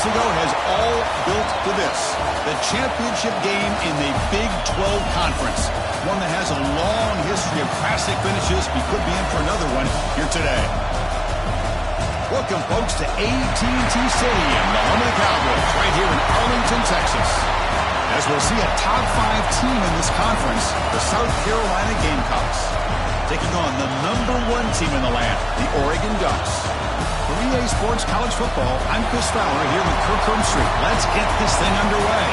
Ago has all built to this, the championship game in the Big 12 Conference, one that has a long history of classic finishes. We could be in for another one here today. Welcome, folks, to AT&T Stadium, the home of the Cowboys, right here in Arlington, Texas. As we'll see a top 5 team in this conference, the South Carolina Gamecocks, taking on the #1 team in the land, the Oregon Ducks. For EA Sports College Football, I'm Chris Fowler here with Kirk Herbstreit. Let's get this thing underway.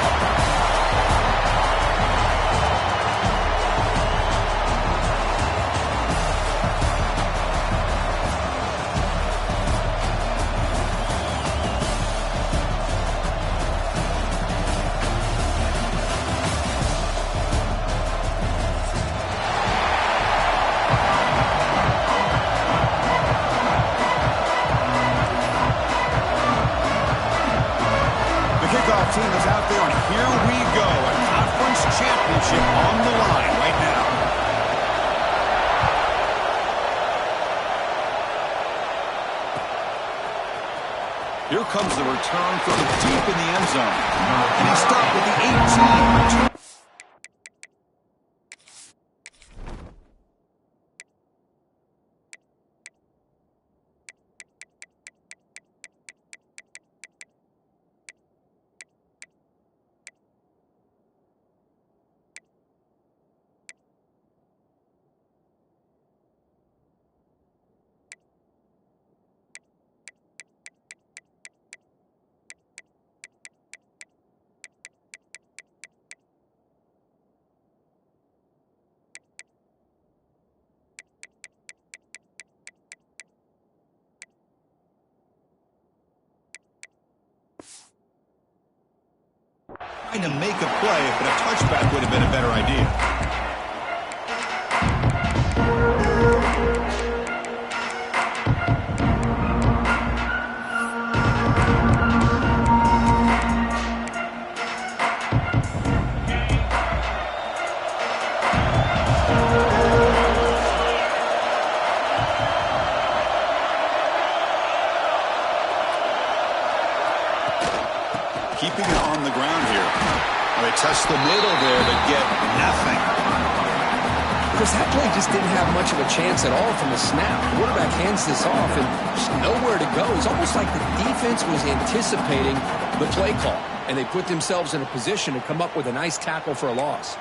Team is out there, and here we go. A conference championship on the line right now. Here comes the return from deep in the end zone. And he stopped with the 18. Trying to make a play, but a touchback would have been a better idea. Keeping it on the ground here. They touch the middle there, but get nothing. Chris, that play just didn't have much of a chance at all from the snap. The quarterback hands this off and just nowhere to go. It's almost like the defense was anticipating the play call, and they put themselves in a position to come up with a nice tackle for a loss.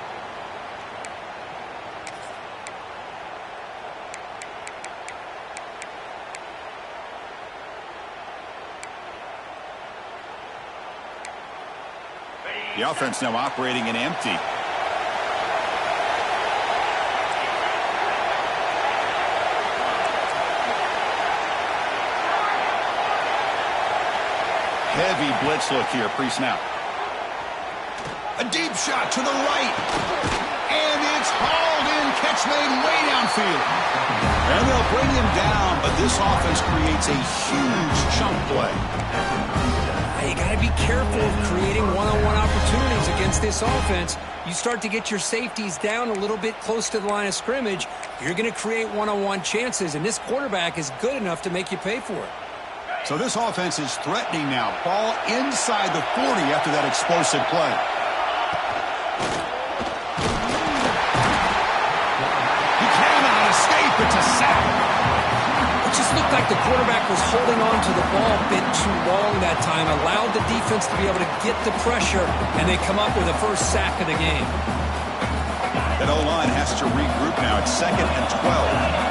The offense now operating in empty. Heavy blitz look here, pre-snap. A deep shot to the right. And it's hauled in, catch made way downfield. And they'll bring him down, but this offense creates a huge chunk play. You got to be careful of creating one-on-one opportunities against this offense. You start to get your safeties down a little bit close to the line of scrimmage, you're going to create one-on-one chances, and this quarterback is good enough to make you pay for it. So this offense is threatening now. Ball inside the 40 after that explosive play. He cannot escape. It's a sack. Just look looked like the quarterback was holding on to the ball a bit too long that time, allowed the defense to be able to get the pressure, and they come up with the first sack of the game. That O-line has to regroup now. It's 2nd and 12.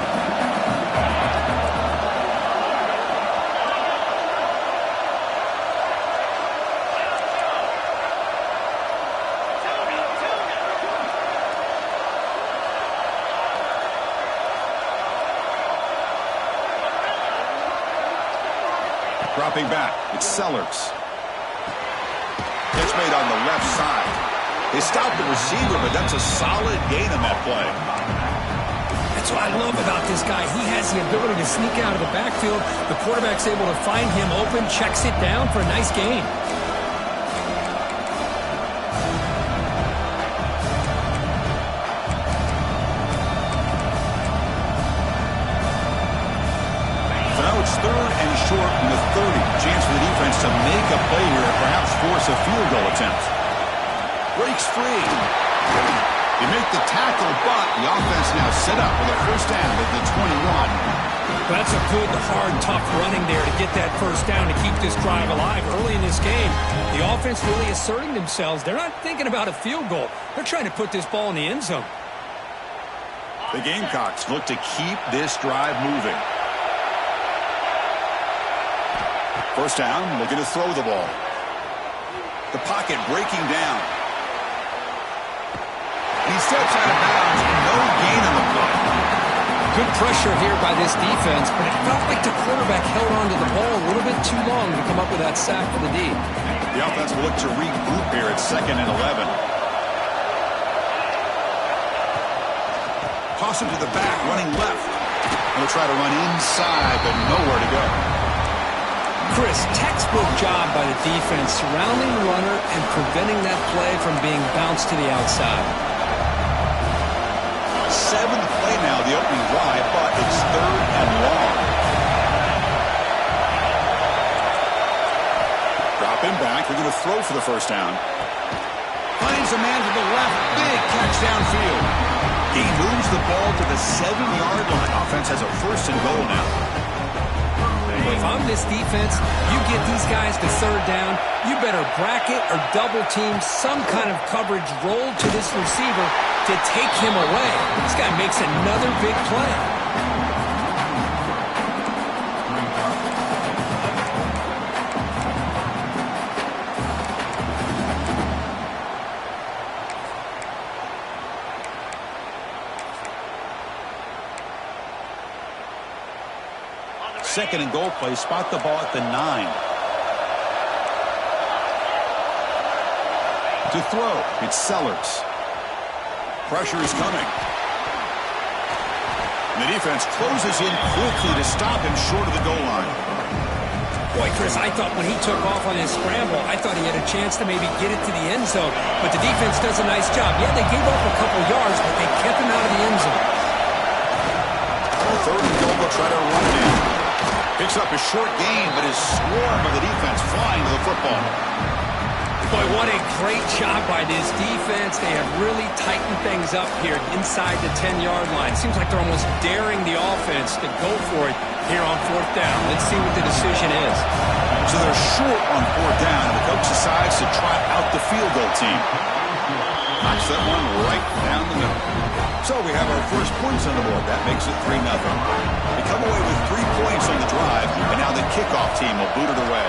Dropping back, it's Sellers. It's made on the left side. They stopped the receiver, but that's a solid gain on that play. That's what I love about this guy. He has the ability to sneak out of the backfield. The quarterback's able to find him open, checks it down for a nice gain. It's 3rd and short from the 30. Chance for the defense to make a play here and perhaps force a field goal attempt. Breaks free. They make the tackle, but the offense now set up with a first down at the 21. That's a good, hard, tough running there to get that first down to keep this drive alive. Early in this game, the offense really asserting themselves. They're not thinking about a field goal. They're trying to put this ball in the end zone. The Gamecocks look to keep this drive moving. First down, looking to throw the ball. The pocket breaking down. He steps out of bounds. No gain on the play. Good pressure here by this defense, but it felt like the quarterback held onto the ball a little bit too long to come up with that sack for the D. The offense will look to regroup here at 2nd and 11. Toss him to the back, running left. He'll try to run inside, but nowhere to go. Chris, textbook job by the defense surrounding the runner and preventing that play from being bounced to the outside. 7th play now, the opening drive, but it's 3rd and long. Dropping back, they're going to throw for the first down. Finds a man to the left, big catch downfield. He moves the ball to the 7-yard line. Offense has a 1st and goal now. If I'm this defense, you get these guys to 3rd down, you better bracket or double team some kind of coverage roll to this receiver to take him away. This guy makes another big play. Second and goal play, spot the ball at the 9. To throw, it's Sellers. Pressure is coming. And the defense closes in quickly to stop him short of the goal line. Boy, Chris, I thought when he took off on his scramble, I thought he had a chance to maybe get it to the end zone. But the defense does a nice job. Yeah, they gave up a couple yards, but they kept him out of the end zone. Well, 3rd and goal, they'll try to run it in. Picks up a short gain, but his swarm of the defense flying to the football. Boy, what a great job by this defense. They have really tightened things up here inside the 10-yard line. Seems like they're almost daring the offense to go for it here on 4th down. Let's see what the decision is. So they're short on 4th down, and the coach decides to try out the field goal team. Knocks that one right down the middle. So we have our first points on the board. That makes it 3-0. They come away with 3 points on the drive, and now the kickoff team will boot it away.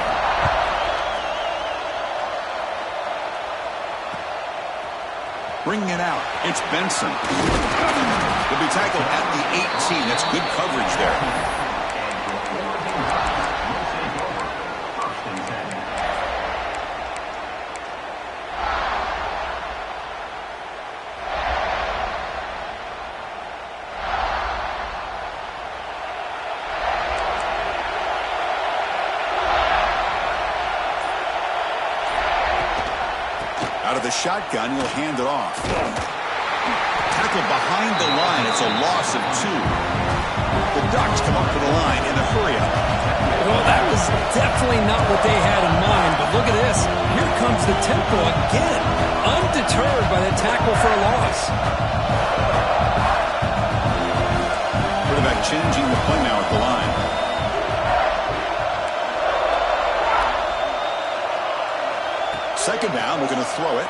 Bringing it out, it's Benson. He'll be tackled at the 18. That's good coverage there. Out of the shotgun, he'll hand it off. Tackled behind the line. It's a loss of 2. The Ducks come up to the line in a hurry-up. Well, that was definitely not what they had in mind, but look at this. Here comes the tempo again. Undeterred by the tackle for a loss. Quarterback changing the play now at the line. down, looking to throw it.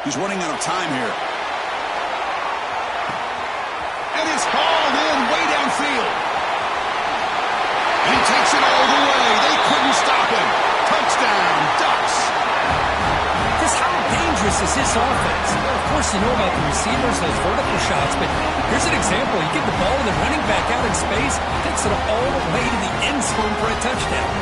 He's running out of time here. And it's hauled in way downfield. And he takes it all the way. They couldn't stop him. Touchdown, Ducks. Chris, how dangerous is this offense? Well, of course, you know about the receivers, those vertical shots, but here's an example. You get the ball and the running back out in space, takes it all the way to the end zone for a touchdown.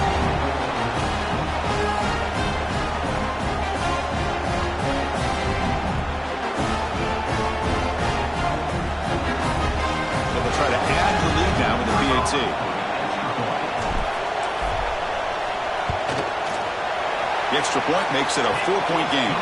Try to add the lead now with the PAT. The extra point makes it a 4-point game.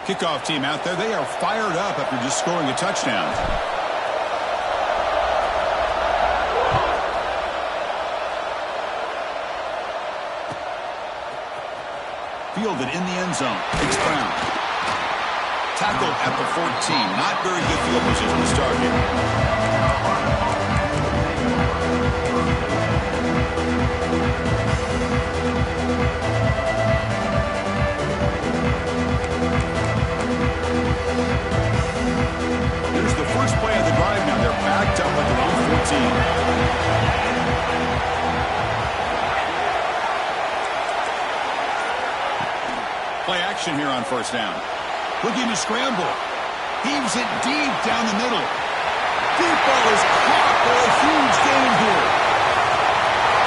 Kickoff team out there. They are fired up after just scoring a touchdown. Fielded in the end zone. It's Brown. Tackled at the 14. Not very good field position to start here. Here's the first play of the drive now. They're backed up at their own 14. Play action here on first down. Looking to scramble. Heaves it deep down the middle. Deep ball is caught for a huge gain here.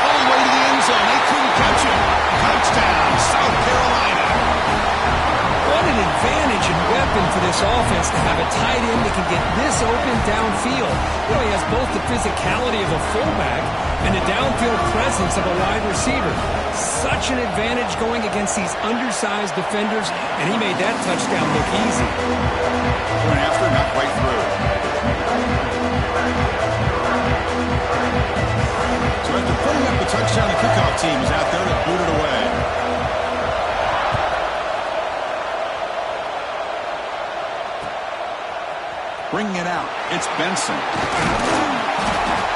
All the way to the end zone. They couldn't catch him. Touchdown, South Carolina. What an advantage and weapon for this offense to have a tight end that can get this open downfield. You know, he has both the physicality of a fullback and the downfield presence of a wide receiver. Such an advantage going against these undersized defenders, and he made that touchdown look easy. Going after, not quite through. So after putting up the touchdown, the kickoff team is out there to boot it away. Bringing it out, it's Benson.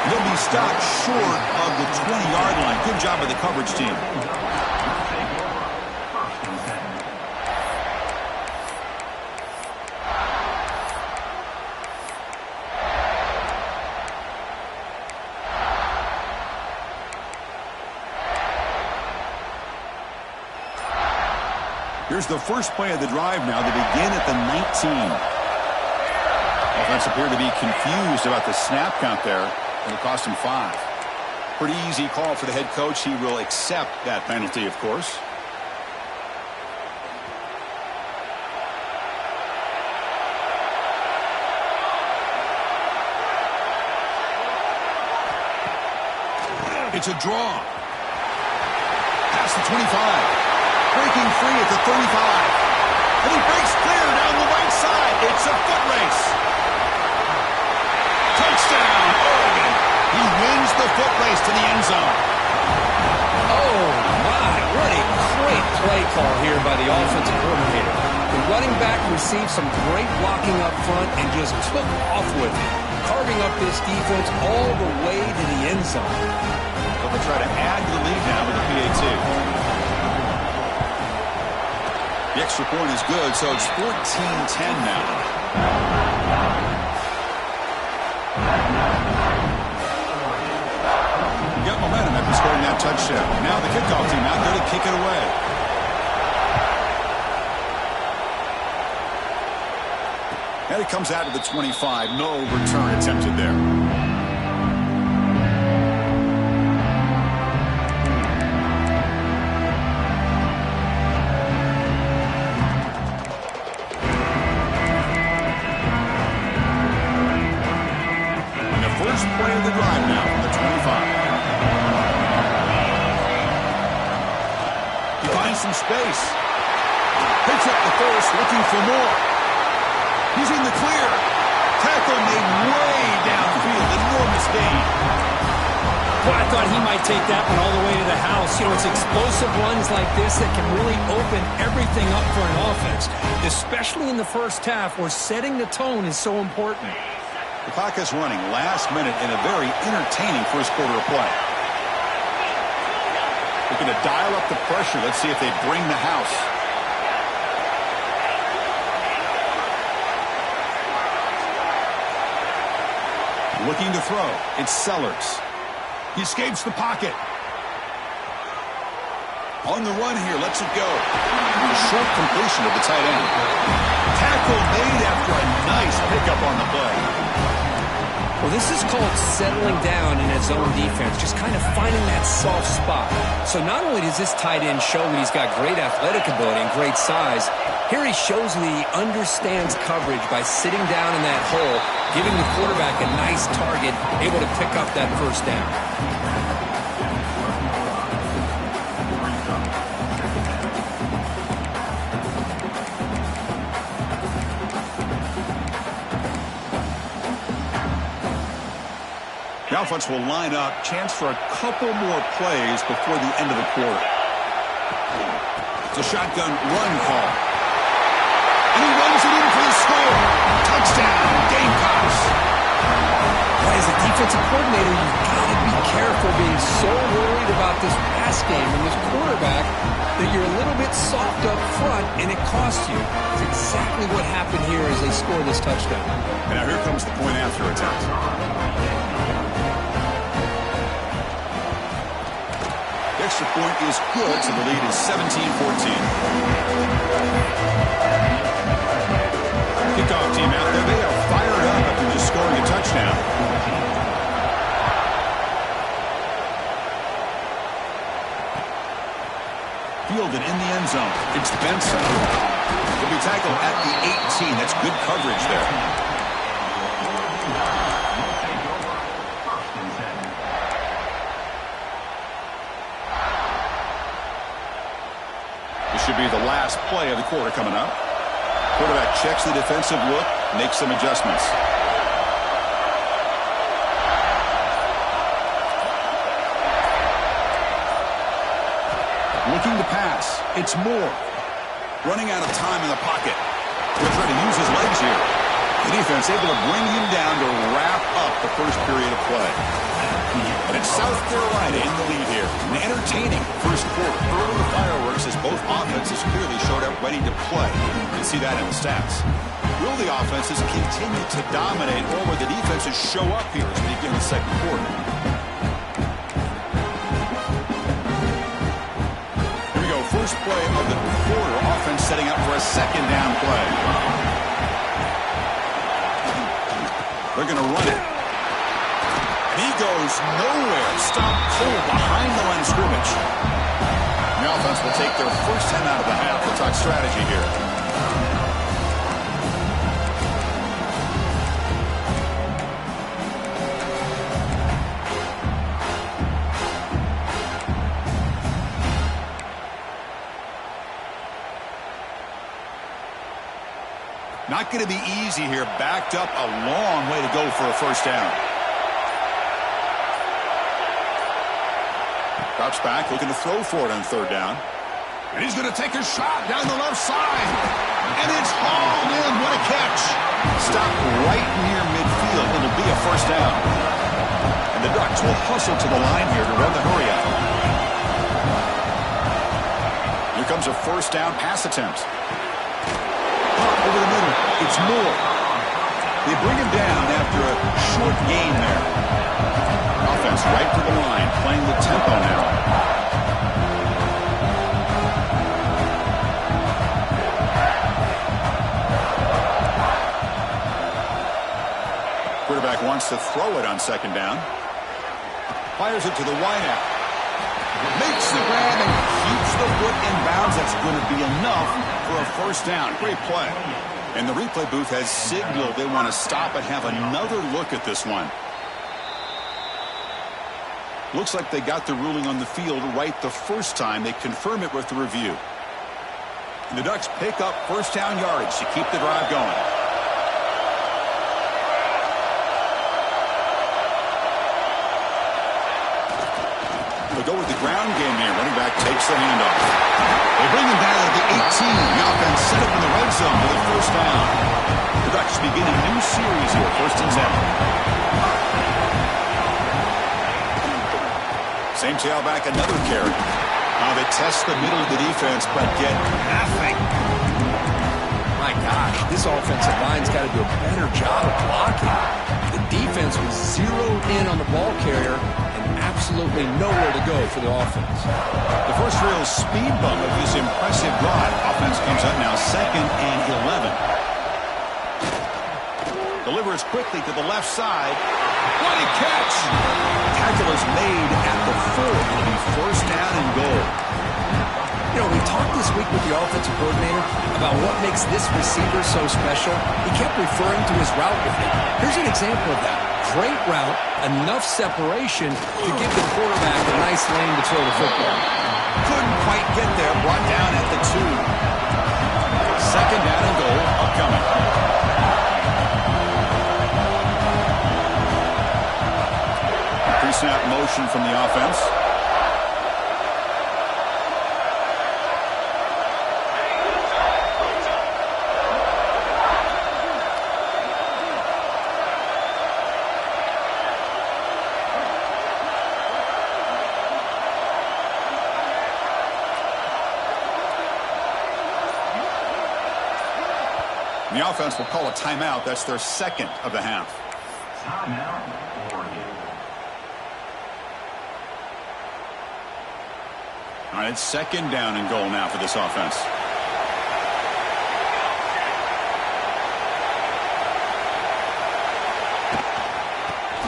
He'll be stopped short of the 20-yard line. Good job by the coverage team. Here's the first play of the drive now. They begin at the 19. Offense appeared to be confused about the snap count there, and it cost him 5. Pretty easy call for the head coach. He will accept that penalty, of course. It's a draw. Past the 25. Breaking free at the 35. And he breaks clear down the right side. It's a foot race. Touchdown, Oregon. He wins the foot race to the end zone. Oh, my. What a great play call here by the offensive coordinator. The running back received some great blocking up front and just took off with it, carving up this defense all the way to the end zone. So they'll try to add to the lead now with the PAT. The extra point is good, so it's 14-10 now. Got momentum after scoring that touchdown. Now the kickoff team out there to kick it away. And it comes out to the 25. No return attempted there. Play of the drive now from the 25. some space. Picks up the first, looking for more. He's in the clear. Tackle made way downfield. Enormous gain. Well, I thought he might take that one all the way to the house. You know, it's explosive runs like this that can really open everything up for an offense, especially in the first half where setting the tone is so important. The clock is running last minute in a very entertaining first quarter of play. Looking to dial up the pressure. Let's see if they bring the house. Looking to throw. It's Sellers. He escapes the pocket. On the run here, lets it go. A short completion of the tight end. Tackle made after a nice pickup on the play. Well, this is called settling down in his own defense, just kind of finding that soft spot. So not only does this tight end show that he's got great athletic ability and great size, here he shows that he understands coverage by sitting down in that hole, giving the quarterback a nice target, able to pick up that first down. The offense will line up, chance for a couple more plays before the end of the quarter. It's a shotgun run call. And he runs it in for the score. Touchdown, Gamecocks. Well, as a defensive coordinator, you've got to be careful being so worried about this pass game and this quarterback that you're a little bit soft up front and it costs you. It's exactly what happened here as they score this touchdown. And now here comes the point after attempt. The extra point is good, so the lead is 17-14. Kickoff team out there. They are fired up after just scoring a touchdown. Fielded in the end zone. It's Benson. He'll be tackled at the 18. That's good coverage there. Should be the last play of the quarter coming up. Quarterback checks the defensive look, makes some adjustments. Looking to pass. It's Moore. Running out of time in the pocket. He'll try to use his legs here. The defense able to bring him down to wrap up the first period of play. And it's South Carolina in the lead here. An entertaining first quarter. Early fireworks as both offenses clearly showed up ready to play. You can see that in the stats. Will the offenses continue to dominate, or will the defenses show up here as we begin the second quarter? Here we go. First play of the quarter. Offense setting up for a second down play. They're going to run it. And he goes nowhere. Stopped cold behind the line of scrimmage. The offense will take their first 10 out of the half. We'll talk strategy here. Not going to be easy here. Backed up a long way to go for a first down. Drops back, looking to throw for it on third down. And he's going to take a shot down the left side. And it's hauled in. What a catch. Stopped right near midfield. It'll be a first down. And the Ducks will hustle to the line here to run the hurry up. Here comes a first down pass attempt. Over the middle. It's Moore. They bring him down after a short gain there. Offense right to the line, playing the tempo now. Quarterback wants to throw it on second down. Fires it to the wideout. Makes the grab and keeps the foot in bounds. That's going to be enough for a first down. Great play. And the replay booth has signaled they want to stop and have another look at this one. Looks like they got the ruling on the field right the first time. They confirm it with the review. The Ducks pick up first down yardage to keep the drive going. They'll go with the ground game here. Running back takes the handoff. They bring him down at the 18. The offense set up in the red zone with a first down. The Ducks begin a new series here, 1st and 10. Same tailback, another carry. They test the middle of the defense, but get nothing. My gosh, this offensive line's got to do a better job of blocking. The defense was zeroed in on the ball carrier and absolutely nowhere to go for the offense. The first real speed bump of this impressive drive. Offense comes up now 2nd and 11. Delivers quickly to the left side. What a catch! Tackle is made at the 4. It'll be first down and goal. You know, we talked this week with the offensive coordinator about what makes this receiver so special. He kept referring to his route with him. Here's an example of that. Great route, enough separation to give the quarterback a nice lane to throw the football. Couldn't quite get there. Brought down at the 2. 2nd down and goal upcoming. Pre-snap motion from the offense. The offense will call a timeout. That's their 2nd of the half. All right, it's 2nd down and goal now for this offense.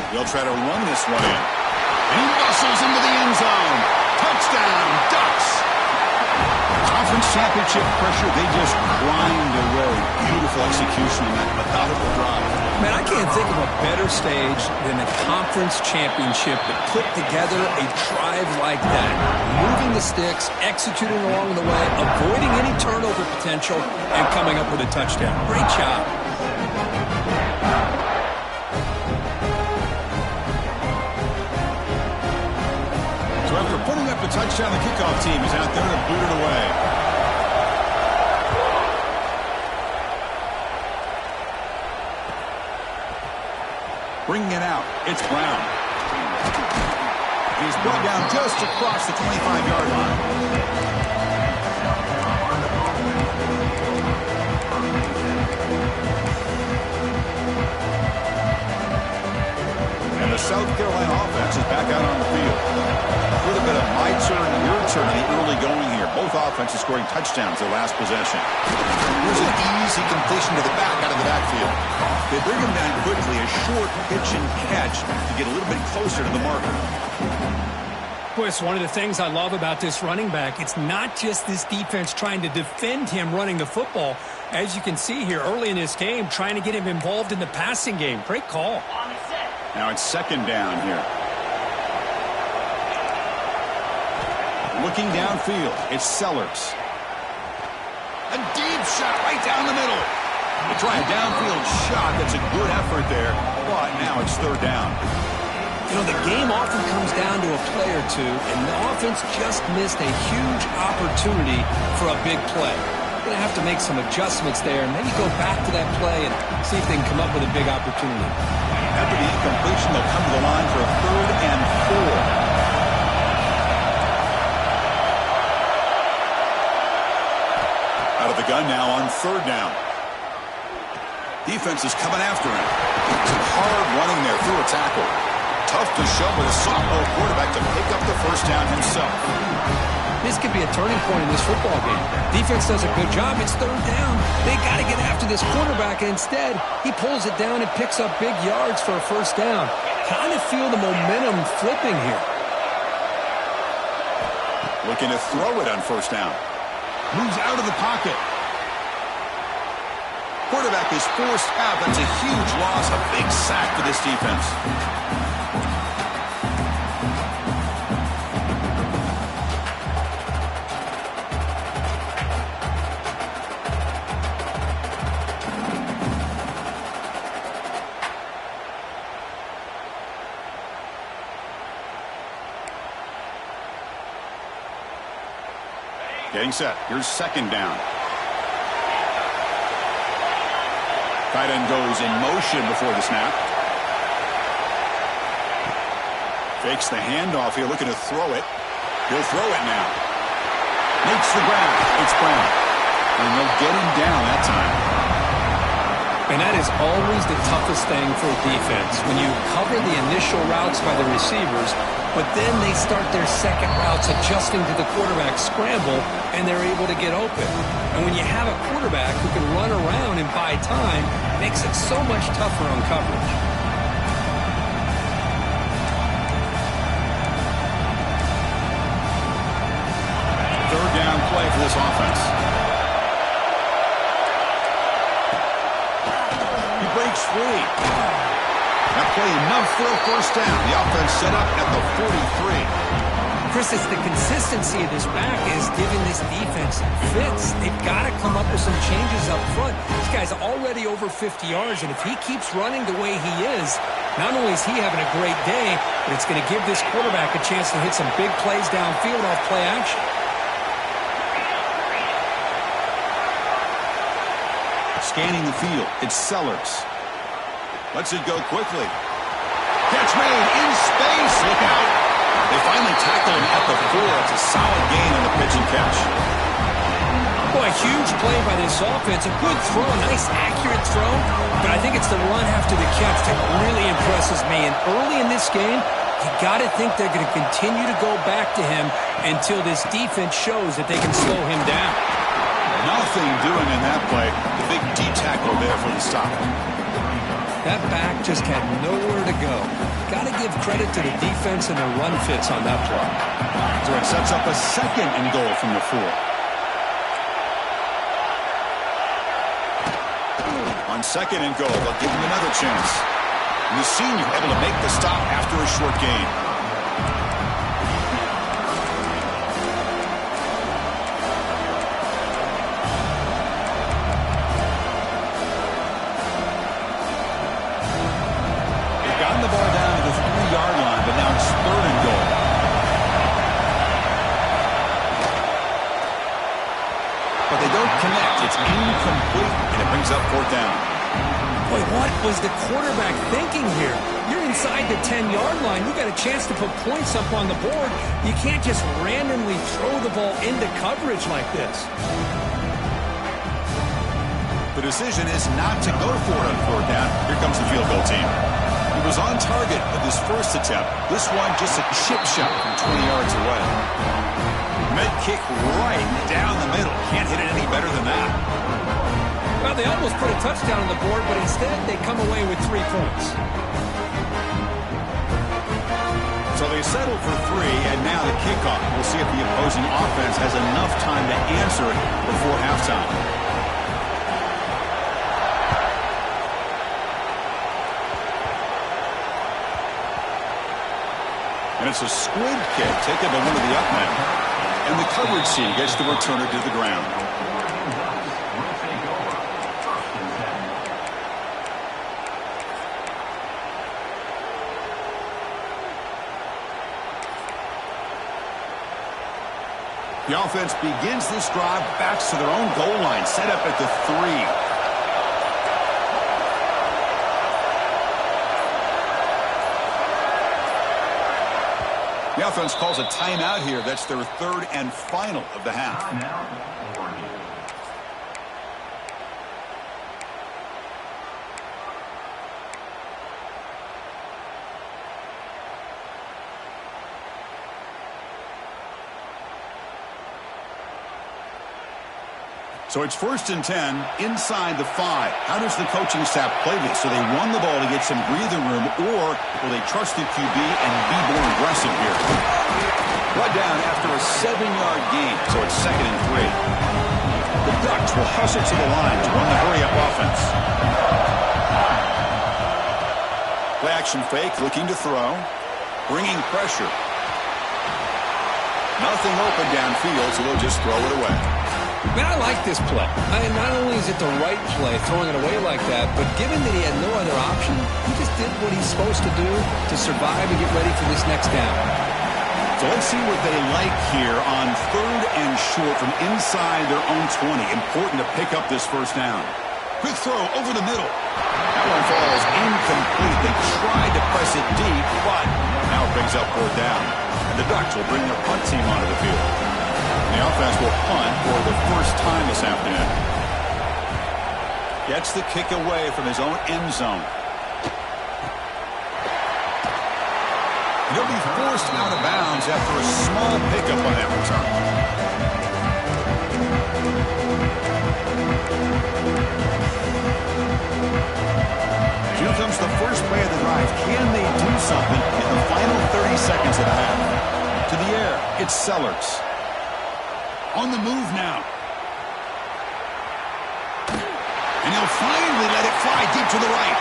They'll try to run this one in. And he muscles into the end zone. Touchdown, Ducks! Conference championship pressure, they just grind away. Beautiful execution on that methodical drive. Man, I can't think of a better stage than a conference championship to put together a drive like that. Moving the sticks, executing along the way, avoiding any turnover potential, and coming up with a touchdown. Great job. So after putting up the touchdown, the kickoff team is out there to boot it away. Bringing it out, it's Brown. He's brought down just across the 25-yard line. And the South Carolina offense is back out on the field. A little bit of my turn, your turn in the early going here. Both offenses scoring touchdowns their last possession. Here's an easy completion to the back out of the backfield. They bring him down quickly, a short pitch and catch to get a little bit closer to the marker. Boy, it's one of the things I love about this running back. It's not just this defense trying to defend him running the football. As you can see here early in this game, trying to get him involved in the passing game. Great call. Now it's 2nd down here. Looking downfield, it's Sellers. A deep shot right down the middle. They try a downfield shot. That's a good effort there. But now it's 3rd down. You know, the game often comes down to a play or two, and the offense just missed a huge opportunity for a big play. They're going to have to make some adjustments there and maybe go back to that play and see if they can come up with a big opportunity. After the incompletion, they'll come to the line for a 3rd and 4. Out of the gun now on 3rd down. Defense is coming after him. Some hard running there through a tackle. Tough to show with a sophomore quarterback to pick up the first down himself. This could be a turning point in this football game. Defense does a good job. It's 3rd down. They got to get after this quarterback, and instead, he pulls it down and picks up big yards for a first down. Kind of feel the momentum flipping here. Looking to throw it on 1st down. Moves out of the pocket. Quarterback is forced out. That's a huge loss, a big sack for this defense. Getting set. Here's second down. Tight end goes in motion before the snap. Fakes the handoff here, looking to throw it. He'll throw it now. Makes the grab. It's Brown. And they'll get him down that time. And that is always the toughest thing for a defense, when you cover the initial routes by the receivers, but then they start their second routes adjusting to the quarterback scramble, and they're able to get open. And when you have a quarterback who can run around and buy time, it makes it so much tougher on coverage. Third down play for this offense. Breaks free. That play enough for a first down. The offense set up at the 43. Chris, it's the consistency of this back is giving this defense fits. They've got to come up with some changes up front. This guy's already over 50 yards, and if he keeps running the way he is, not only is he having a great day, but it's going to give this quarterback a chance to hit some big plays downfield off play action. Scanning the field, it's Sellers. Lets it go quickly. Catch made in space. Look out. They finally tackle him at the 4. It's a solid gain on the pitch and catch. Boy, a huge play by this offense. A good throw, a nice accurate throw. But I think it's the run after the catch that really impresses me. And early in this game, you got to think they're going to continue to go back to him until this defense shows that they can slow him down. Nothing doing in that play. The big D tackle there for the stop. That back just had nowhere to go. Got to give credit to the defense and the run fits on that play. So it sets up a second and goal from the 4. On second and goal, they'll give him another chance. And the senior able to make the stop after a short gain. Up fourth down. Boy, what was the quarterback thinking here? You're inside the 10-yard line. You got a chance to put points up on the board. You can't just randomly throw the ball into coverage like this. The decision is not to go for it on fourth down. Here comes the field goal team. He was on target with his first attempt. This one just a chip shot from 20 yards away. Med kick right down the middle. Can't hit it any better than that. Well, they almost put a touchdown on the board, but instead they come away with 3 points. So they settle for 3, and now the kickoff. We'll see if the opposing offense has enough time to answer it before halftime. And it's a squib kick taken by one of the up men. And the coverage team gets to return it to the ground. The offense begins this drive, backs to their own goal line, set up at the 3. The offense calls a timeout here. That's their third and final of the half. So it's 1st and 10 inside the 5. How does the coaching staff play this? So they run the ball to get some breathing room, or will they trust the QB and be more aggressive here? Brought down after a 7-yard gain, so it's 2nd and 3. The Ducks will hustle to the line to run the hurry-up offense. Play action fake, looking to throw, bringing pressure. Nothing open downfield, so they'll just throw it away. Man, I like this play. Not only is it the right play, throwing it away like that, but given that he had no other option, he just did what he's supposed to do to survive and get ready for this next down. So let's see what they like here on 3rd and short from inside their own 20. Important to pick up this first down. Quick throw over the middle. That one falls incomplete. They tried to press it deep, but now it brings up 4th down. And the Ducks will bring their punt team onto the field. The offense will punt for the first time this afternoon. Gets the kick away from his own end zone. He'll be forced out of bounds after a small pickup on that return. Here comes the first play of the drive. Can they do something in the final 30 seconds of the half? To the air, it's Sellers. On the move now. And he'll finally let it fly deep to the right.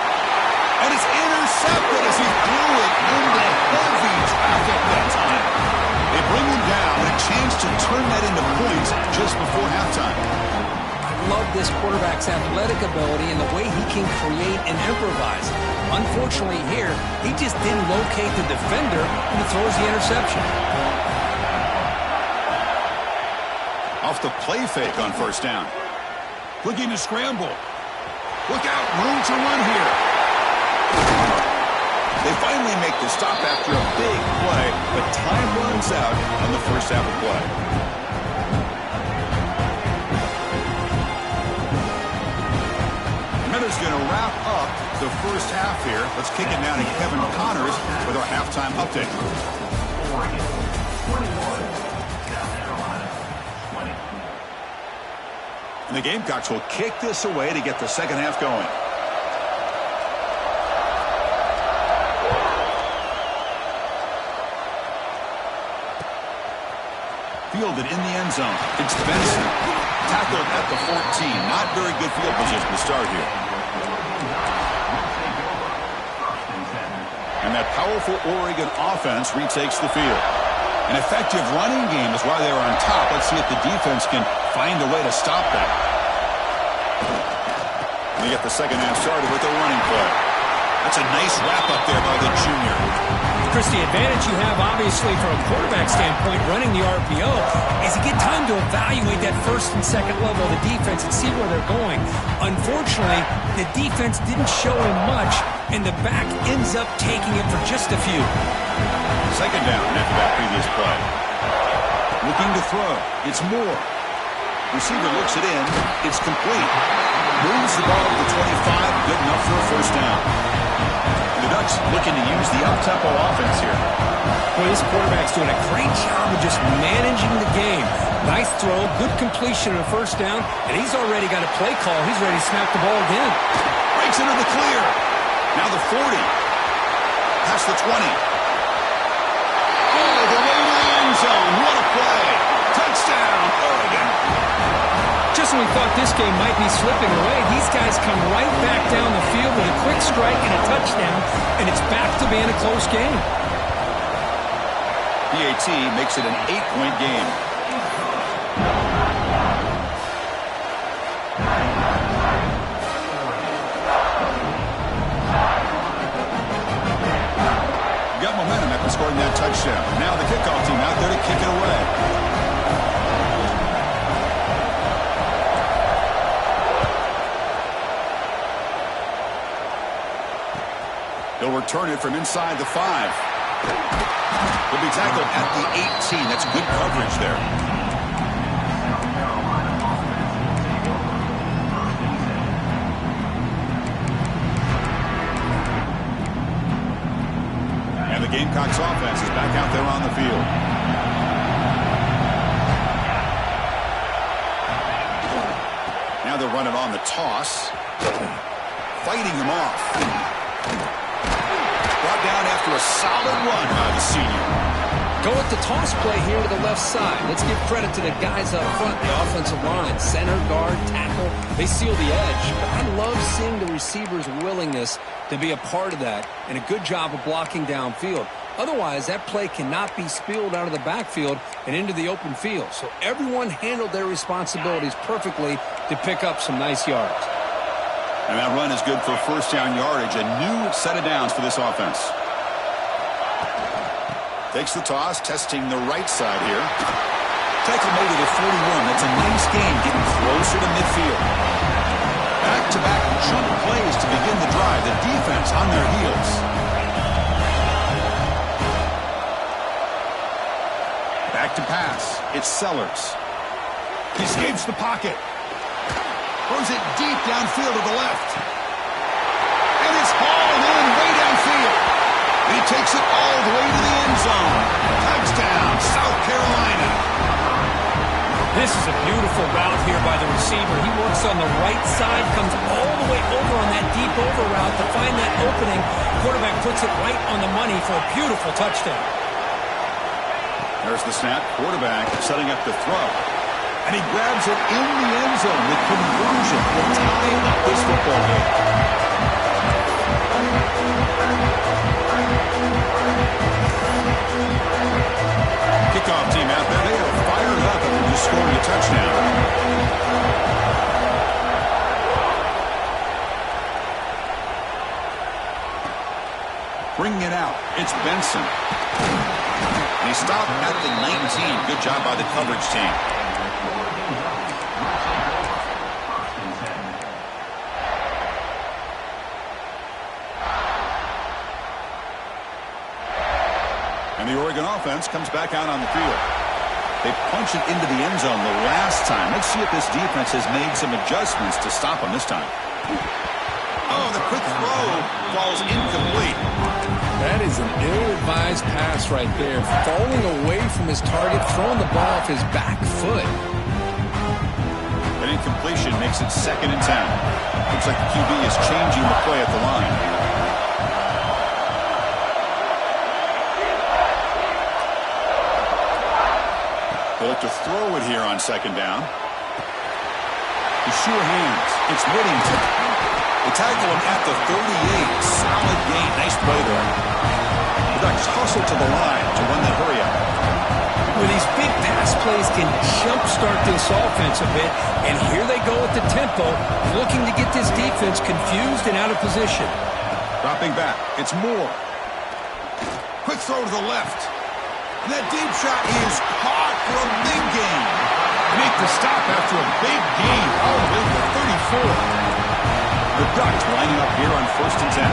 And it's intercepted as he threw it into heavy traffic that time. They bring him down, a chance to turn that into points just before halftime. I love this quarterback's athletic ability and the way he can create and improvise. Unfortunately here, he just didn't locate the defender and he throws the interception. Off the play fake on first down. Looking to scramble. Look out, room to run here. They finally make the stop after a big play, but time runs out on the first half of play. Miller's going to wrap up the first half here. Let's kick it down to Kevin Connors with our halftime update. And the Gamecocks will kick this away to get the second half going. Fielded in the end zone. It's Benson. Tackled at the 14. Not very good field position to start here. And that powerful Oregon offense retakes the field. An effective running game is why they were on top. Let's see if the defense can find a way to stop that. They get the second half started with a running play. That's a nice wrap-up there by the junior. Chris, the advantage you have, obviously, from a quarterback standpoint, running the RPO, is you get time to evaluate that first and second level of the defense and see where they're going. Unfortunately, the defense didn't show him much, and the back ends up taking it for just a few. Second down after that previous play. Looking to throw. It's Moore. Receiver looks it in. It's complete. Moves the ball to the 25. Good enough for a first down. The Ducks looking to use the up-tempo offense here. Well, this quarterback's doing a great job of just managing the game. Nice throw, good completion on a first down, and he's already got a play call. He's ready to snap the ball again. Breaks into the clear. Now the 40. Past the 20. Oh, the way to the end zone. What a play. Touchdown, Oregon. Just when we thought this game might be slipping away, these guys come right back down the field with a quick strike and a touchdown, and it's back to being a close game. PAT makes it an 8-point game. Got momentum after scoring that touchdown. Now the kickoff team out there to kick it away. They'll return it from inside the 5. They'll be tackled at the 18. That's good coverage there. And the Gamecocks offense is back out there on the field. Now they're running on the toss. Fighting them off. Brought down after a solid run by the senior. Go with the toss play here to the left side. Let's give credit to the guys up front, the offensive line. Center, guard, tackle, they seal the edge. But I love seeing the receivers' willingness to be a part of that and a good job of blocking downfield. Otherwise, that play cannot be spilled out of the backfield and into the open field. So everyone handled their responsibilities perfectly to pick up some nice yards. And that run is good for first down yardage. A new set of downs for this offense. Takes the toss, testing the right side here. Tackle made at the 41. That's a nice game, getting closer to midfield. Back-to-back jump plays to begin the drive. The defense on their heels. Back to pass. It's Sellers. He escapes the pocket. Throws it deep downfield to the left. And it's hauled in way downfield. And he takes it all the way to the end zone. Touchdown, South Carolina. This is a beautiful route here by the receiver. He works on the right side, comes all the way over on that deep over route to find that opening. Quarterback puts it right on the money for a beautiful touchdown. There's the snap. Quarterback setting up the throw. And he grabs it in the end zone. The conversion will tie up this football game. Kickoff team out there. They are fired up after just scoring a touchdown. Bringing it out. It's Benson. And he stopped at the 19. Good job by the coverage team. And the Oregon offense comes back out on the field. They punch it into the end zone the last time. Let's see if this defense has made some adjustments to stop them this time. Oh, the quick throw falls incomplete. That is an ill-advised pass right there. Falling away from his target, throwing the ball off his back foot. An incompletion makes it 2nd and 10. Looks like the QB is changing the play at the line. They look to throw it here on 2nd down. The sure hands. It's Whittington. They tackle him at the 38. Solid gain. Nice play there. The Ducks hustle to the line to run that hurry up. Well, these big pass plays can jumpstart this offense a bit, and here they go at the tempo, looking to get this defense confused and out of position. Dropping back. It's Moore. Quick throw to the left. And that deep shot is caught for a big gain. Make the stop after a big gain all the way to the 34. The Ducks lining up here on 1st and 10.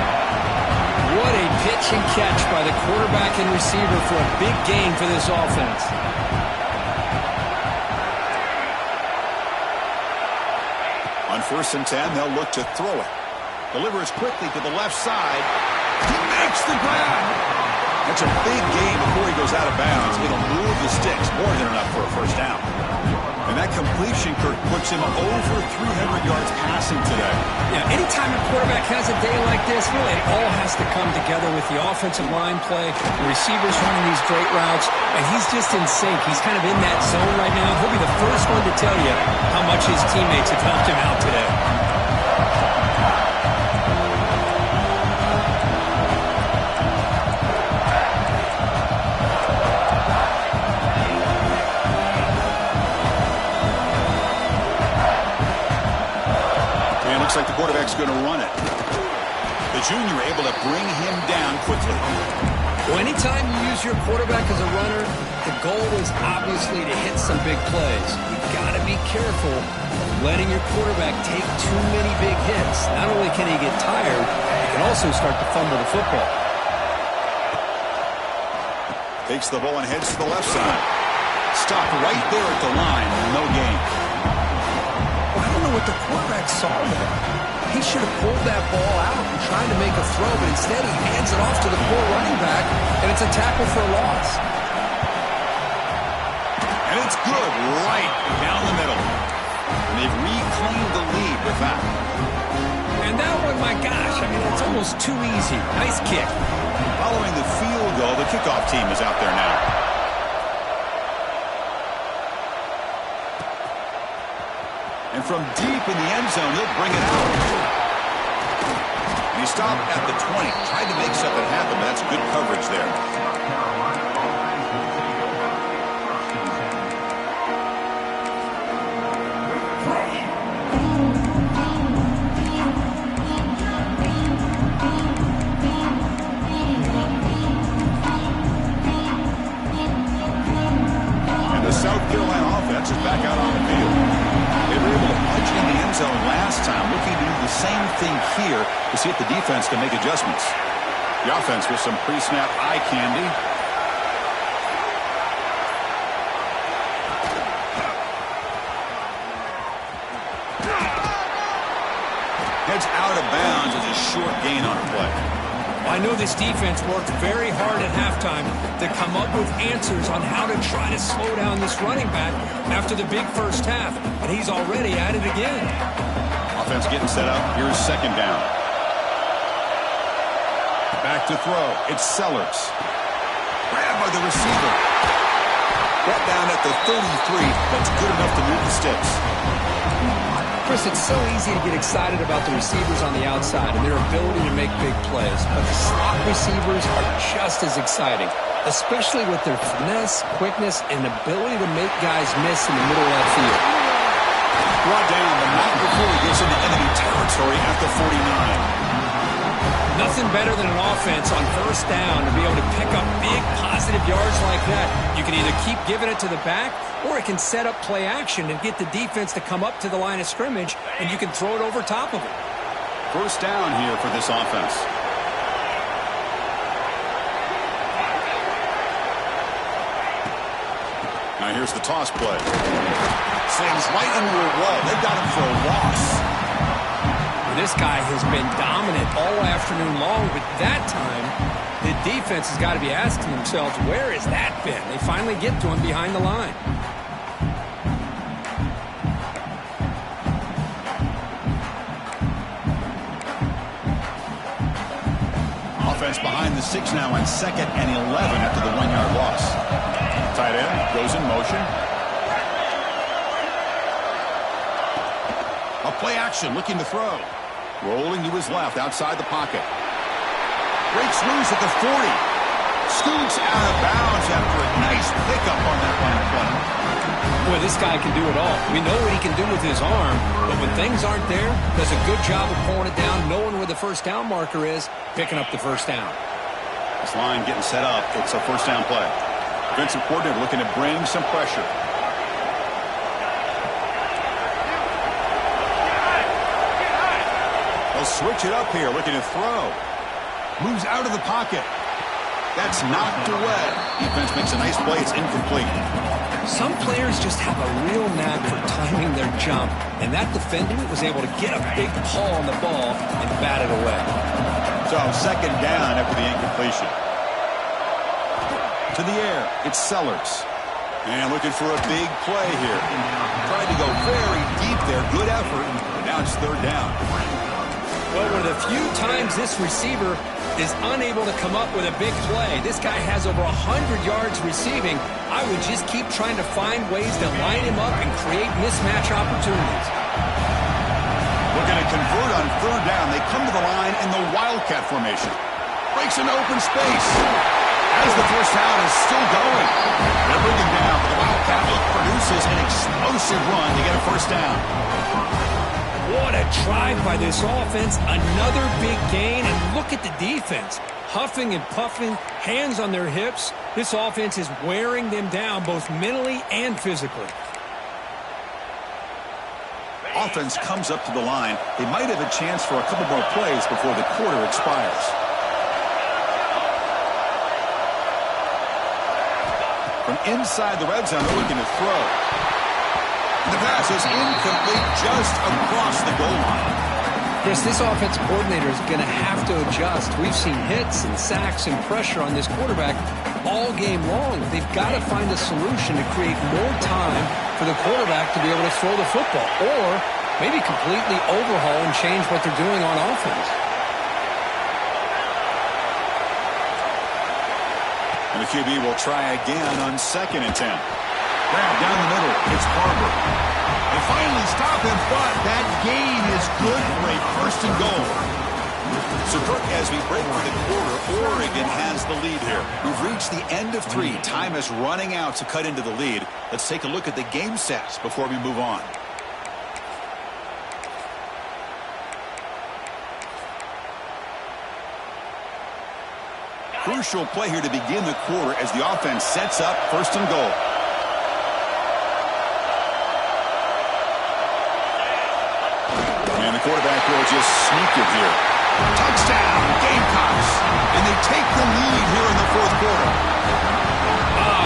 What a pitch and catch by the quarterback and receiver for a big gain for this offense. On 1st and 10, they'll look to throw it. Delivers quickly to the left side. He makes the grab. That's a big gain before he goes out of bounds. It'll move the sticks more than enough for a 1st down. And that completion, Kirk, puts him over 300 yards passing today. Yeah, anytime a quarterback has a day like this, really it all has to come together with the offensive line play, the receivers running these great routes, and he's just in sync. He's kind of in that zone right now. He'll be the first one to tell you how much his teammates have helped him out today. Looks like the quarterback's going to run it. The junior able to bring him down quickly. Well, anytime you use your quarterback as a runner, the goal is obviously to hit some big plays. You've got to be careful of letting your quarterback take too many big hits. Not only can he get tired, he can also start to fumble the football. Takes the ball and heads to the left side. Stopped right there at the line. No gain. Well, I don't know what the quarterback saw there. He should have pulled that ball out and tried to make a throw, but instead he hands it off to the poor running back, and it's a tackle for a loss. And it's good right down the middle. And they've reclaimed the lead with that. And that one, my gosh, I mean, it's almost too easy. Nice kick. Following the field goal, the kickoff team is out there now. And from deep in the end zone, he'll bring it out. And he stopped at the 20. Tried to make something happen, but that's good coverage there. The South Carolina offense is back out on the field. They were able to punch in the end zone last time, looking to do the same thing here to see if the defense can make adjustments. The offense with some pre-snap eye candy. Heads out of bounds as a short gain on a play. I know this defense worked very hard at halftime to come up with answers on how to try to slow down this running back after the big first half, and he's already at it again. Offense getting set up. Here's second down. Back to throw. It's Sellers. Grabbed by the receiver. Brought down at the 33. That's good enough to move the sticks. Chris, it's so easy to get excited about the receivers on the outside and their ability to make big plays, but the slot receivers are just as exciting, especially with their finesse, quickness, and ability to make guys miss in the middle of that field. Brought down, but not before he gets into enemy territory at the 49. Nothing better than an offense on first down to be able to pick up big positive yards like that. You can either keep giving it to the back, or it can set up play action and get the defense to come up to the line of scrimmage, and you can throw it over top of it. First down here for this offense. Now here's the toss play. Slings right into a wall. They've got him for a loss. This guy has been dominant all afternoon long, but that time, the defense has got to be asking themselves, where has that been? They finally get to him behind the line. Offense behind the 6 now on 2nd and 11 after the 1-yard loss. Tight end goes in motion. A play action, looking to throw. Rolling to his left, outside the pocket. Breaks loose at the 40. Scoots out of bounds after a nice pickup on that line of play. Boy, this guy can do it all. We know what he can do with his arm, but when things aren't there, does a good job of pulling it down, knowing where the first down marker is, picking up the first down. This line getting set up. It's a first down play. Defensive coordinator looking to bring some pressure. Switch it up here, looking to throw. Moves out of the pocket. That's knocked away. Defense makes a nice play. It's incomplete. Some players just have a real knack for timing their jump, and that defender was able to get a big paw on the ball and bat it away. So second down after the incompletion. To the air, it's Sellers. And looking for a big play here. Trying to go very deep there. Good effort. But now it's third down. Well, one of the few times this receiver is unable to come up with a big play. This guy has over 100 yards receiving. I would just keep trying to find ways to line him up and create mismatch opportunities. Looking to convert on third down. They come to the line in the Wildcat formation. Breaks an open space. As the first down is still going. They're bringing down. The Wildcat produces an explosive run to get a first down. What a drive by this offense. Another big gain, and look at the defense. Huffing and puffing, hands on their hips. This offense is wearing them down both mentally and physically. Offense comes up to the line. They might have a chance for a couple more plays before the quarter expires. From inside the red zone, they're looking to throw. The pass is incomplete just across the goal line. Chris, this offense coordinator is going to have to adjust. We've seen hits and sacks and pressure on this quarterback all game long. They've got to find a solution to create more time for the quarterback to be able to throw the football, or maybe completely overhaul and change what they're doing on offense. And the QB will try again on 2nd and 10. Grab down the middle. It's Barber. They finally stop him, but that gain is good for a first and goal. So, Kirk, as we break for the quarter, Oregon has the lead here. We've reached the end of 3. Time is running out to cut into the lead. Let's take a look at the game stats before we move on. Crucial play here to begin the quarter as the offense sets up first and goal. And the quarterback will just sneak it here. Touchdown, Gamecocks. And they take the lead here in the fourth quarter.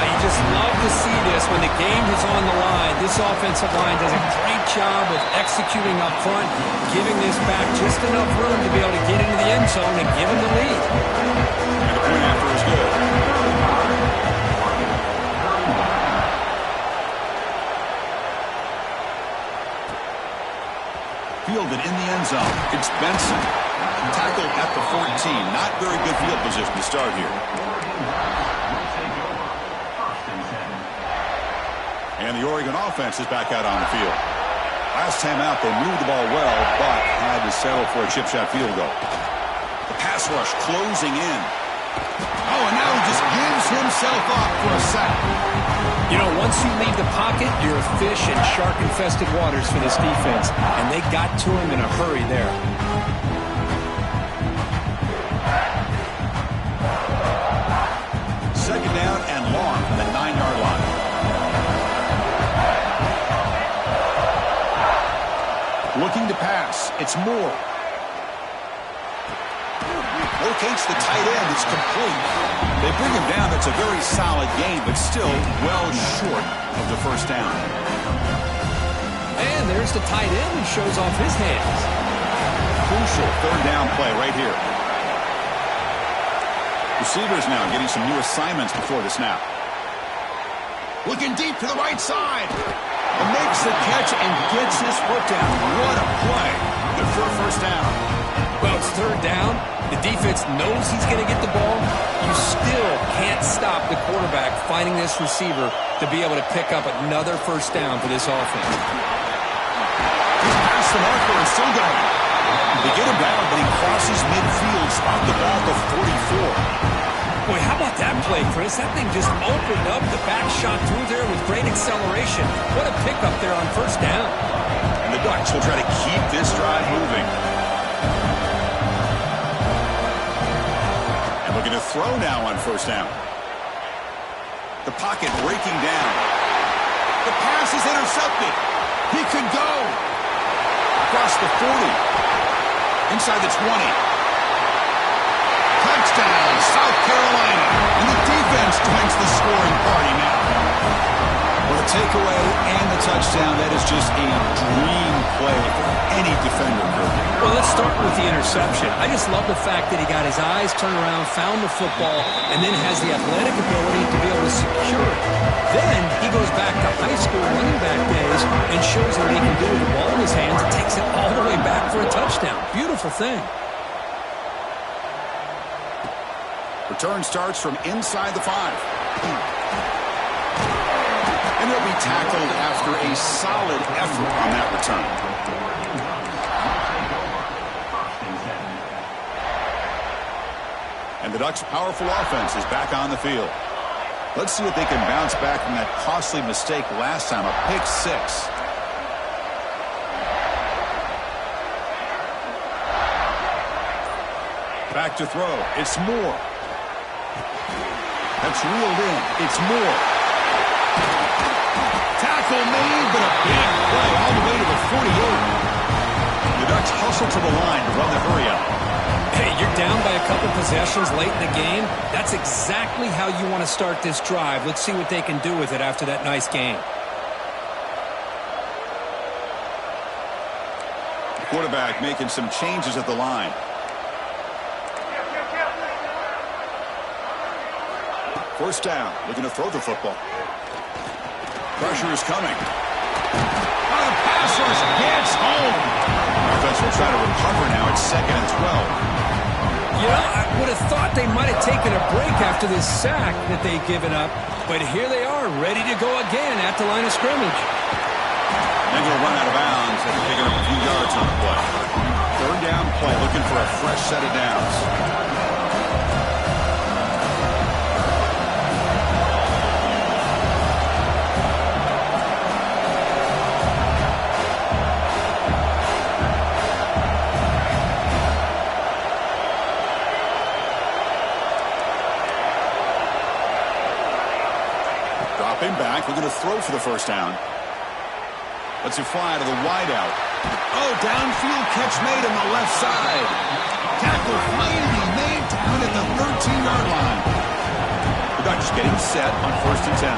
You just love to see this when the game is on the line. This offensive line does a great job of executing up front, giving this back just enough room to be able to get into the end zone and give them the lead. And the point after is good. Fielded in the end zone. It's Benson. Tackled at the 14. Not very good field position to start here. And the Oregon offense is back out on the field. Last time out, they moved the ball well, but had to settle for a chip shot field goal. The pass rush closing in. Oh, and now he just gives himself up for a sack. You know, once you leave the pocket, you're a fish in shark-infested waters for this defense, and they got to him in a hurry there. Second down and long from the 9-yard line. Looking to pass. It's Moore. Locates the tight end. It's complete. They bring him down. That's a very solid game, but still well short of the first down. And there's the tight end who shows off his hands. Crucial third down play right here. Receivers now getting some new assignments before the snap. Looking deep to the right side. And makes the catch and gets his foot down. What a play. Good for a first down. Well, it's third down. The defense knows he's going to get the ball. You still can't stop the quarterback finding this receiver to be able to pick up another first down for this offense. He's past the marker and still going. They get him down, but he crosses midfield, spot the ball at the 44. Boy, how about that play, Chris? That thing just opened up the back shot through there with great acceleration. What a pickup there on first down. And the Ducks will try to keep this drive moving. And looking to throw now on first down. The pocket breaking down. The pass is intercepted. He could go. Across the 40. Inside the 20. Touchdown, South Carolina. And the defense joins the scoring party now. Well, the takeaway and the touchdown, that is just a dream play for any defender. Well, let's start with the interception. I just love the fact that he got his eyes turned around, found the football, and then has the athletic ability to be able to secure it. Then he goes back to high school running back days and shows what he can do with the ball in his hands and takes it all the way back for a touchdown. Beautiful thing. Return starts from inside the 5. And he'll be tackled after a solid effort on that return. And the Ducks' powerful offense is back on the field. Let's see if they can bounce back from that costly mistake last time, a pick 6. Back to throw. It's Moore. That's reeled in. It's Moore. Tackle made, but a big play all the way to the 48. The Ducks hustle to the line to run the hurry up. Hey, you're down by a couple possessions late in the game. That's exactly how you want to start this drive. Let's see what they can do with it after that nice game. The quarterback making some changes at the line. First down, looking to throw the football. Pressure is coming. Oh, the pass rush gets home. Offense will try to recover now. It's 2nd and 12. You know, I would have thought they might have taken a break after this sack that they've given up, but here they are, ready to go again at the line of scrimmage. Then he'll run out of bounds after picking up a few yards on the play. Third down play, looking for a fresh set of downs. Dropping back, looking to throw for the first down. Let's it fly to the wideout. Oh, downfield catch made on the left side. Tackle finally made down at the 13-yard line. The Dutch getting set on 1st and 10.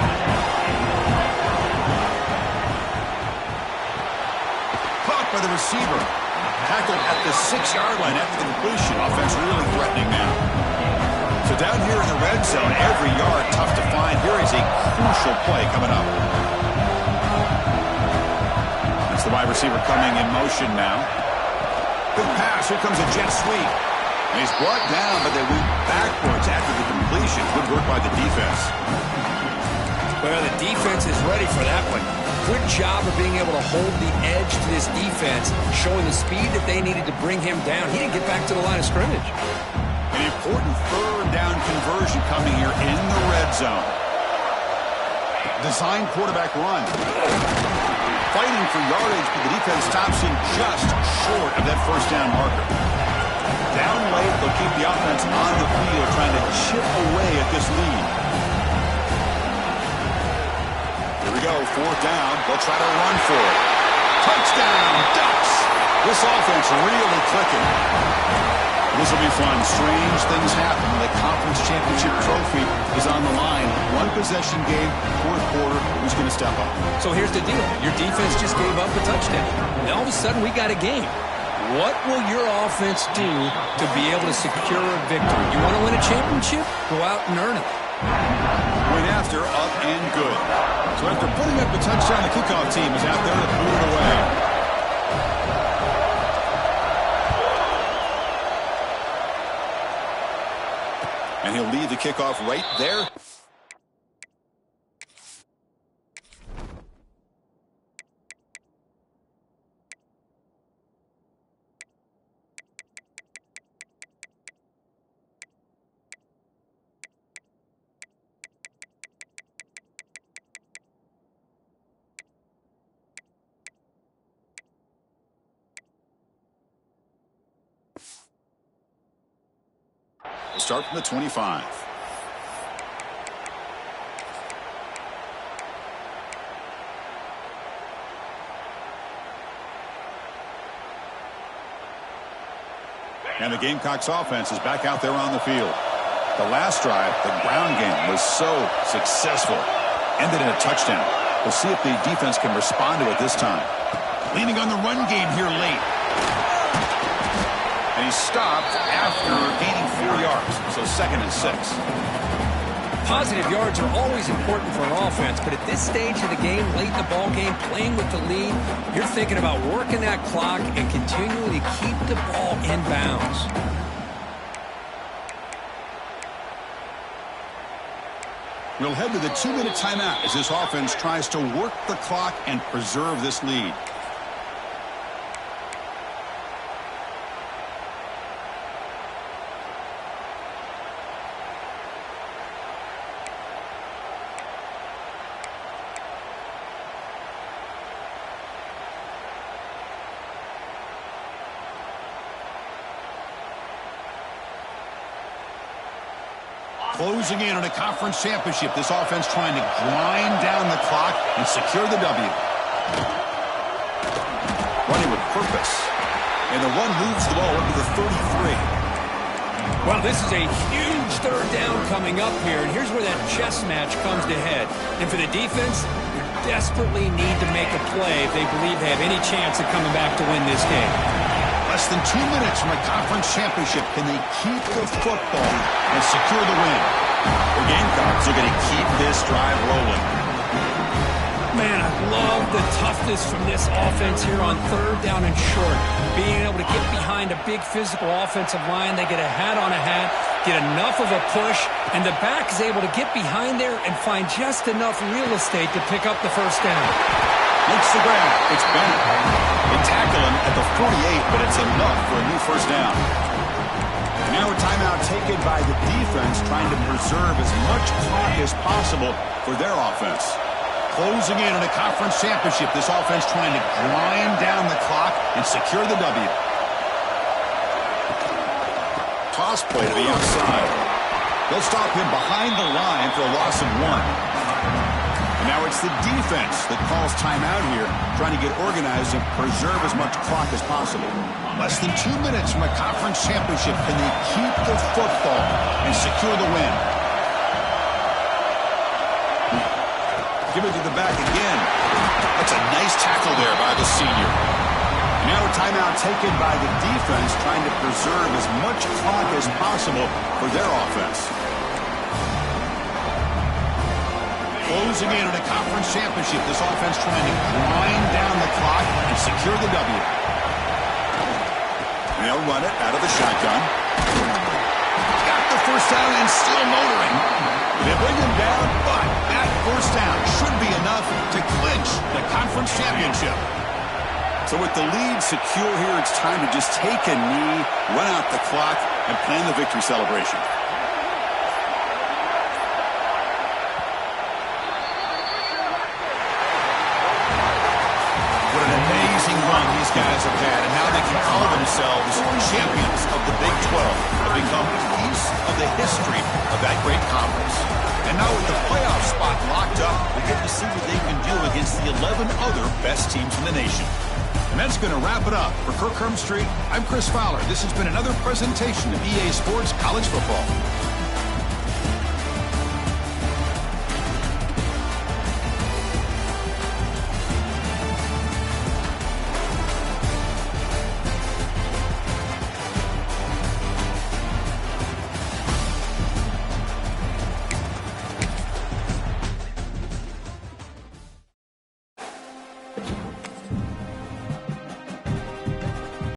Caught by the receiver. Tackled at the 6-yard line after the completion. Offense really threatening now. So down here in the red zone, every yard tough to find. Here is a crucial play coming up. That's the wide receiver coming in motion now. Good pass. Here comes a jet sweep. And he's brought down, but they went backwards after the completion. Good work by the defense. Well, the defense is ready for that one. Good job of being able to hold the edge to this defense, showing the speed that they needed to bring him down. He didn't get back to the line of scrimmage. An important 3rd down conversion coming here in the red zone. Design quarterback run. Fighting for yardage, but the defense stops him just short of that 1st down marker. Down late, they'll keep the offense on the field, trying to chip away at this lead. Here we go, 4th down. They'll try to run for it. Touchdown, Ducks! This offense really clicking. This will be fun. Strange things happen when the conference championship trophy is on the line. One possession game, 4th quarter. Who's going to step up? So here's the deal. Your defense just gave up a touchdown. Now all of a sudden we got a game. What will your offense do to be able to secure a victory? You want to win a championship? Go out and earn it. Went after, up and good. So after putting up a touchdown, the kickoff team is out there to boot it away. And he'll leave the kickoff right there. We'll start from the 25. And the Gamecocks offense is back out there on the field. The last drive, the ground game, was so successful. Ended in a touchdown. We'll see if the defense can respond to it this time. Leaning on the run game here late. And he stopped after gaining 4 yards. So 2nd and 6. Positive yards are always important for an offense, but at this stage of the game, late in the ball game, playing with the lead, you're thinking about working that clock and continuing to keep the ball in bounds. We'll head to the 2-minute timeout as this offense tries to work the clock and preserve this lead. Closing in on a conference championship, this offense trying to grind down the clock and secure the W. Running with purpose. And the run moves the ball up to the 33. Well, this is a huge 3rd down coming up here, and here's where that chess match comes to head. And for the defense, they desperately need to make a play if they believe they have any chance of coming back to win this game. Less than 2 minutes from a conference championship. Can they keep the football and secure the win? The Gamecocks are going to keep this drive rolling. Man, I love the toughness from this offense here on 3rd down and short. Being able to get behind a big physical offensive line. They get a hat on a hat, get enough of a push, and the back is able to get behind there and find just enough real estate to pick up the 1st down. Makes the grab. It's Bennett. They tackle him at the 48, but it's enough for a new 1st down. And now a timeout taken by the defense, trying to preserve as much clock as possible for their offense. Closing in on a conference championship, this offense trying to grind down the clock and secure the W. Toss play to the outside. They'll stop him behind the line for a loss of 1. And now Now it's the defense that calls timeout here, trying to get organized and preserve as much clock as possible. Less than 2 minutes from a conference championship. Can they keep the football and secure the win? Give it to the back again. That's a nice tackle there by the senior. Now a timeout taken by the defense, trying to preserve as much clock as possible for their offense. Closing in on a conference championship, this offense trying to grind down the clock and secure the W. They'll run it out of the shotgun. Got the first down and still motoring. They bring him down, but that first down should be enough to clinch the conference championship. So with the lead secure here, it's time to just take a knee, run out the clock, and plan the victory celebration. What an amazing run these guys have had, and how they can call themselves champions of the Big 12. They've become a piece of the history of that great conference. And now with the playoff spot locked up, we get to see what they can do against the 11 other best teams in the nation. And that's going to wrap it up. For Kirk Herbstreit, I'm Chris Fowler. This has been another presentation of EA Sports College Football.